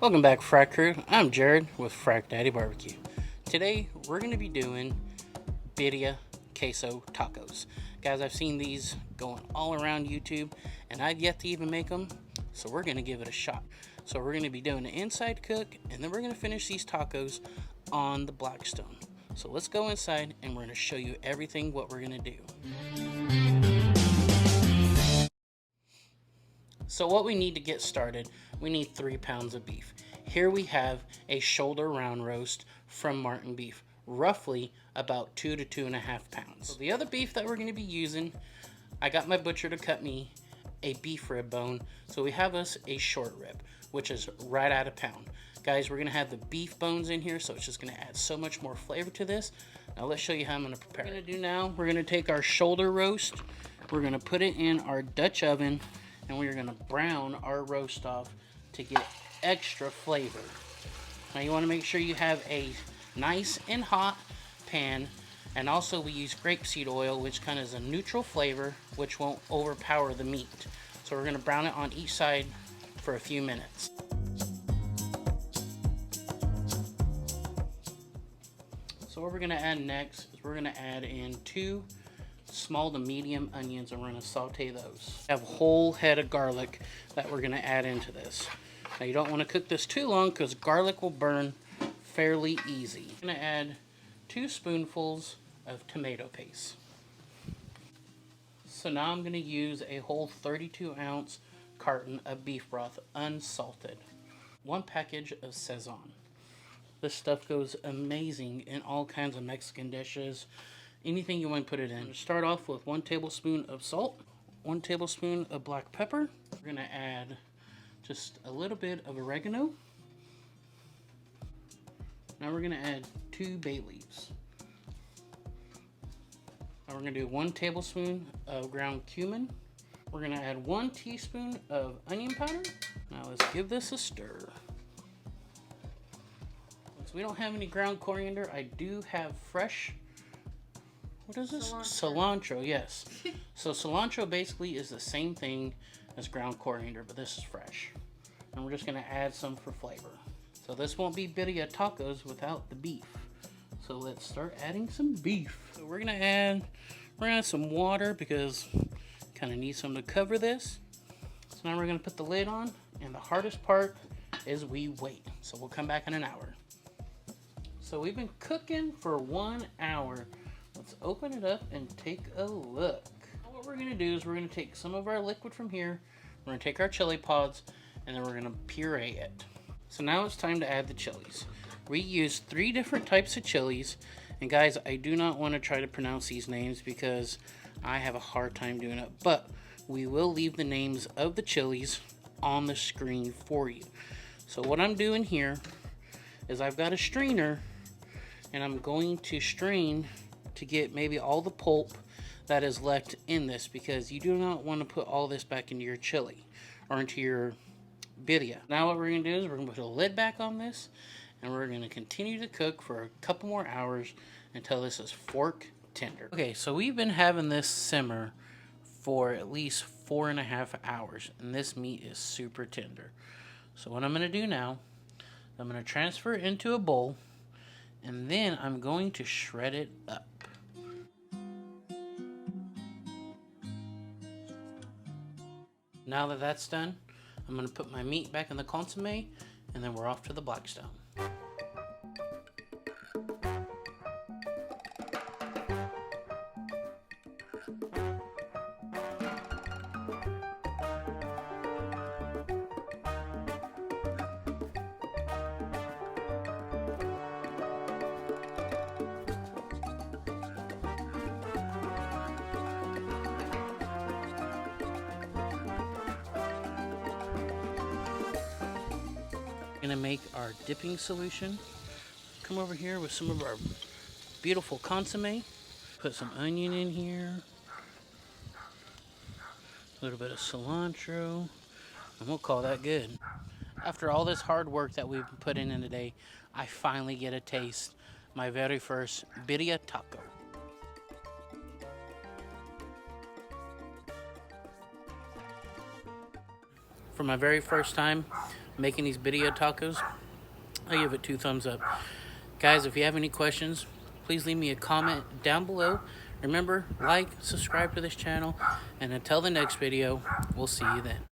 Welcome back, Frac Crew. I'm Jared with Frac Daddy Barbecue. Today, we're going to be doing Birria Quesa Tacos. Guys, I've seen these going all around YouTube, and I've yet to even make them, so we're going to give it a shot. So we're going to be doing an inside cook, and then we're going to finish these tacos on the Blackstone. So let's go inside, and we're going to show you everything what we're going to do. So what we need to get started, we need 3 pounds of beef. Here we have a shoulder round roast from Martin Beef, roughly about 2 to 2.5 pounds. So the other beef that we're going to be using, I got my butcher to cut me a beef rib bone. So we have us a short rib, which is right at a pound. Guys, we're going to have the beef bones in here, so it's just going to add so much more flavor to this. Now let's show you how I'm going to prepare it. What we're going to do now, we're going to take our shoulder roast, we're going to put it in our Dutch oven, and we're going to brown our roast off to get extra flavor. Now you want to make sure you have a nice and hot pan, and also we use grapeseed oil, which kind of is a neutral flavor which won't overpower the meat. So we're going to brown it on each side for a few minutes. So what we're going to add next is we're going to add in 2 small to medium onions, and we're going to saute those. I have a whole head of garlic that we're going to add into this. Now you don't want to cook this too long because garlic will burn fairly easy. I'm going to add 2 spoonfuls of tomato paste. So now I'm going to use a whole 32-ounce carton of beef broth unsalted. 1 package of Szechuan. This stuff goes amazing in all kinds of Mexican dishes. Anything you want to put it in. Start off with 1 tablespoon of salt, 1 tablespoon of black pepper. We're going to add just a little bit of oregano. Now we're going to add 2 bay leaves. Now we're going to do 1 tablespoon of ground cumin. We're going to add 1 teaspoon of onion powder. Now let's give this a stir. Since we don't have any ground coriander, I do have fresh, what is this? Cilantro, yes. So cilantro basically is the same thing as ground coriander, but this is fresh. And we're just going to add some for flavor. So this won't be birria tacos without the beef. So let's start adding some beef. So we're going to add some water because kind of need some to cover this. So now we're going to put the lid on, and the hardest part is we wait. So we'll come back in an hour. So we've been cooking for 1 hour. Let's open it up and take a look. What we're going to do is we're going to take some of our liquid from here. We're going to take our chili pods, and then we're going to puree it. So now it's time to add the chilies. We use 3 different types of chilies. And guys, I do not want to try to pronounce these names because I have a hard time doing it. But we will leave the names of the chilies on the screen for you. So what I'm doing here is I've got a strainer, and I'm going to strain to get maybe all the pulp that is left in this, because you do not want to put all this back into your chili or into your birria. Now what we're going to do is we're going to put a lid back on this, and we're going to continue to cook for a couple more hours until this is fork tender. Okay, so we've been having this simmer for at least 4.5 hours, and this meat is super tender. So what I'm going to do now, I'm going to transfer it into a bowl, and then I'm going to shred it up. Now that that's done, I'm going to put my meat back in the consommé, and then we're off to the Blackstone. Gonna make our dipping solution. Come over here with some of our beautiful consommé. Put some onion in here, a little bit of cilantro, and we'll call that good. After all this hard work that we've put in today, I finally get a taste my very first Birria Taco. For my very first time, making these birria tacos, I give it 2 thumbs up. Guys, if you have any questions, please leave me a comment down below. Remember, like, subscribe to this channel, and until the next video, we'll see you then.